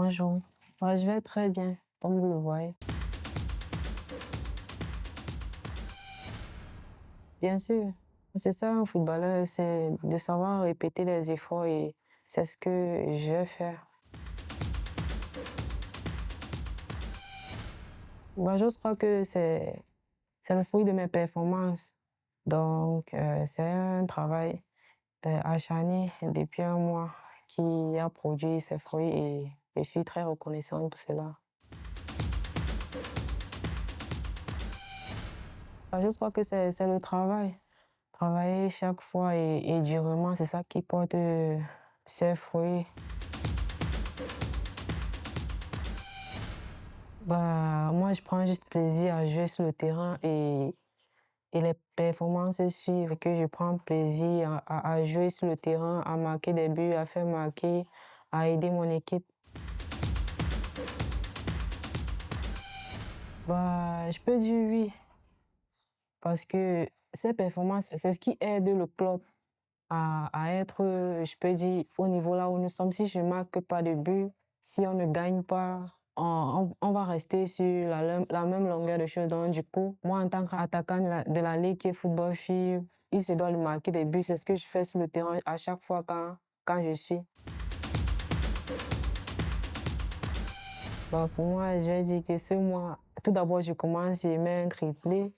Bonjour. Je vais très bien, comme vous le voyez. Bien sûr, c'est ça un footballeur, c'est de savoir répéter les efforts et c'est ce que je vais faire. Je crois que c'est le fruit de mes performances. Donc, c'est un travail acharné depuis un mois qui a produit ses fruits et je suis très reconnaissante pour cela. Je crois que c'est le travail. Travailler chaque fois et durement, c'est ça qui porte ses fruits. Moi, je prends juste plaisir à jouer sur le terrain et les performances suivent que je prends plaisir à jouer sur le terrain, à marquer des buts, à faire marquer, à aider mon équipe. Je peux dire oui, parce que ces performances, c'est ce qui aide le club à être, je peux dire, au niveau là où nous sommes. Si je ne marque pas de but, si on ne gagne pas, on va rester sur la même longueur de choses. Donc, du coup, moi, en tant qu'attaquant de la Ligue qui est football fille, il se doit de marquer des buts. C'est ce que je fais sur le terrain à chaque fois quand je suis. Pour moi, je vais dire que ce mois, tout d'abord, je commence, je mets un triplé,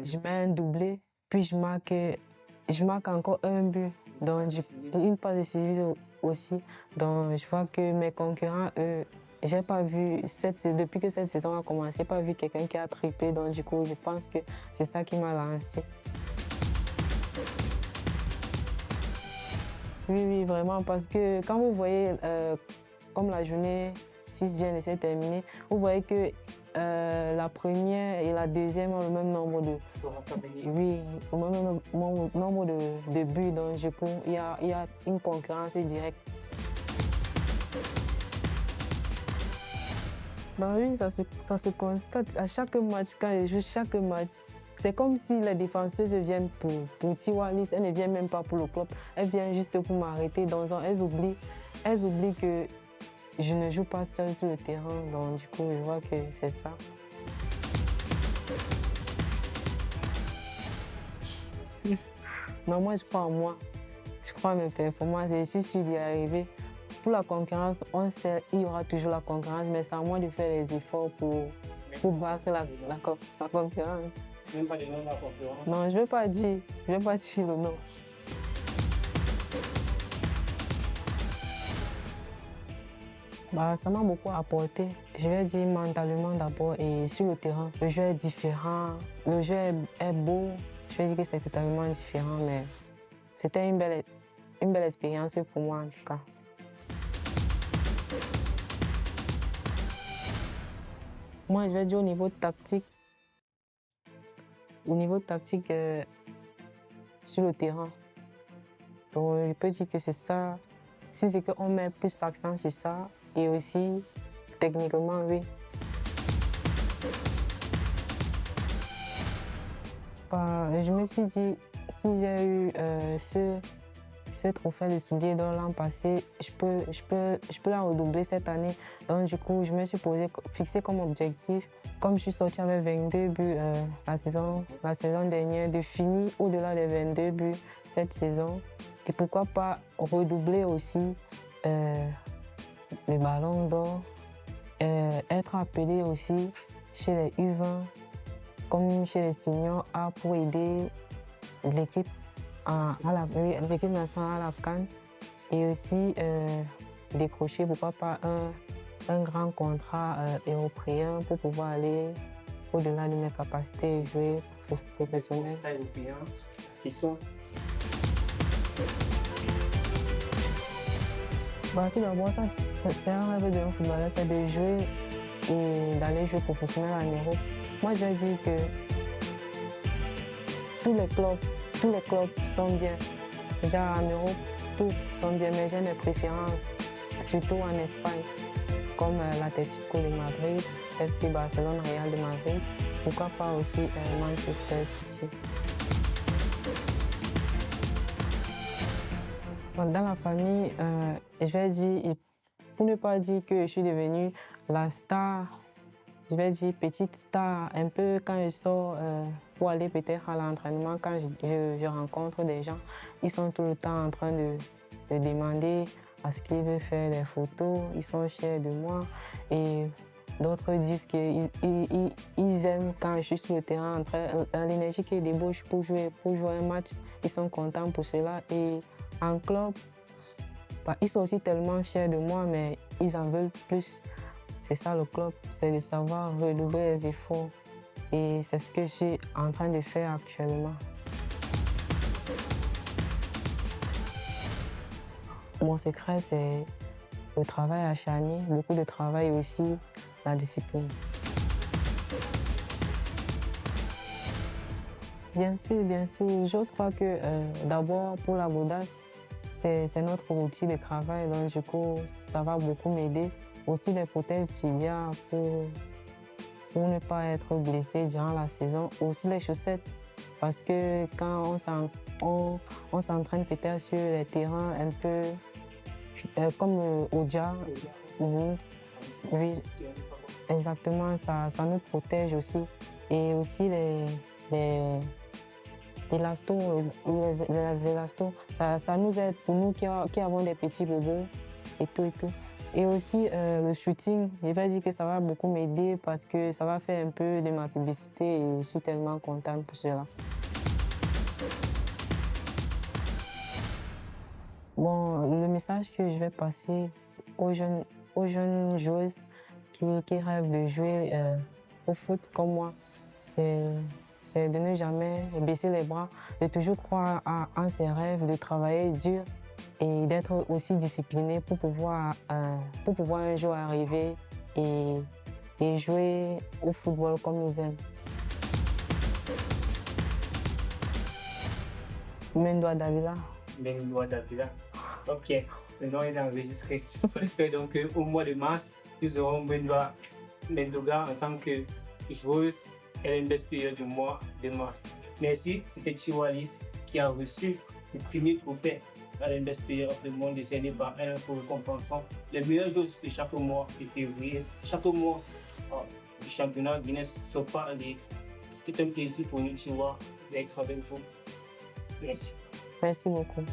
je mets un doublé, puis je marque encore un but. Donc, une passe décisive aussi. Donc, je vois que mes concurrents, eux, j'ai pas vu, depuis que cette saison a commencé, j'ai pas vu quelqu'un qui a triplé. Donc, du coup, je pense que c'est ça qui m'a lancé. Oui, vraiment, parce que quand vous voyez, comme la journée 6 vient de se terminer, vous voyez que la première et la deuxième ont le même nombre de... Oui, le même nombre de buts. Donc, du coup, il y a une concurrence directe. Oui, ça se constate à chaque match, quand je joue chaque match. C'est comme si les défenseuses viennent pour Tiwalis, elles ne viennent même pas pour le club, elles viennent juste pour m'arrêter. Donc, elles oublient que je ne joue pas seule sur le terrain. Donc, du coup, je vois que c'est ça. Non, moi, je crois en moi. Je crois en mes performances et je suis sûre d'y arriver. Pour la concurrence, on sait qu'il y aura toujours la concurrence, mais c'est à moi de faire les efforts pour battre la concurrence. Tu ne veux pas dire la concurrence? Non, je ne vais pas dire le nom. Ça m'a beaucoup apporté. Je vais dire mentalement d'abord et sur le terrain. Le jeu est différent, le jeu est beau. Je vais dire que c'est totalement différent, mais c'était une belle expérience pour moi en tout cas. Moi, je vais dire au niveau tactique. Sur le terrain. Donc, je peux dire que c'est ça. Si c'est qu'on met plus l'accent sur ça, et aussi techniquement, oui. Je me suis dit, si j'ai eu ce trophée de soulier d'or l'an passé, je peux la redoubler cette année. Donc, du coup, je me suis fixé comme objectif, comme je suis sortie avec 22 buts la saison dernière, de finir au-delà des 22 buts cette saison. Et pourquoi pas redoubler aussi le ballon d'or, être appelé aussi chez les U20, comme chez les seniors A pour aider l'équipe nationale à la CAN et aussi décrocher pourquoi pas un grand contrat européen pour pouvoir aller au-delà de mes capacités et jouer professionnel. Qui sont? Tout d'abord, ça c'est un rêve d'un footballeur, c'est de jouer et d'aller jouer professionnel en Europe. Moi, je dis que tous les clubs sont bien. Déjà en Europe, tous sont bien, mais j'ai mes préférences, surtout en Espagne, comme l'Atlético de Madrid, FC Barcelone, Real de Madrid, pourquoi pas aussi Manchester City. Dans la famille, je vais dire, pour ne pas dire que je suis devenue la star, je vais dire petite star, un peu quand je sors pour aller peut-être à l'entraînement, quand je rencontre des gens, ils sont tout le temps en train de demander à ce qu'ils veulent faire des photos, ils sont fiers de moi. Et d'autres disent qu'ils aiment quand je suis sur le terrain, l'énergie qu'ils débauchent pour jouer un match, ils sont contents pour cela. Et en club, ils sont aussi tellement fiers de moi, mais ils en veulent plus. C'est ça le club, c'est de savoir redoubler les efforts. Et c'est ce que je suis en train de faire actuellement. Mon secret, c'est le travail acharné, beaucoup de travail et aussi la discipline. Bien sûr, bien sûr. J'ose croire que d'abord, pour la Godasse, c'est notre outil de travail. Donc, du coup, ça va beaucoup m'aider. Aussi, les protèges tibias pour ne pas être blessé durant la saison. Aussi, les chaussettes. Parce que quand on s'entraîne peut-être sur les terrains un peu comme Odia, oui, exactement, ça nous protège aussi. Et aussi les élastos, les élastos, ça nous aide pour nous qui avons des petits bobos et tout et tout. Et aussi le shooting, je vais dire que ça va beaucoup m'aider parce que ça va faire un peu de ma publicité et je suis tellement contente pour cela. Bon, le message que je vais passer aux jeunes joueuses qui rêvent de jouer au foot comme moi, c'est de ne jamais baisser les bras, de toujours croire en ses rêves, de travailler dur et d'être aussi discipliné pour pouvoir un jour arriver et jouer au football comme ils aiment. Mendoa Davila. Mendoa Davila. Ok, le nom est enregistré. On espère donc qu'au mois de mars, nous aurons Mendoga en tant que joueuse et le best player du mois de mars. Merci, c'était Chiwalis qui a reçu le premier trophée à l'Invest Player of the Month décerné par Info récompensant les meilleures joueuses de chaque mois de février, chaque mois du championnat Guinness Super League. C'était un plaisir pour nous, Chiwa, d'être avec vous. Merci. Merci beaucoup.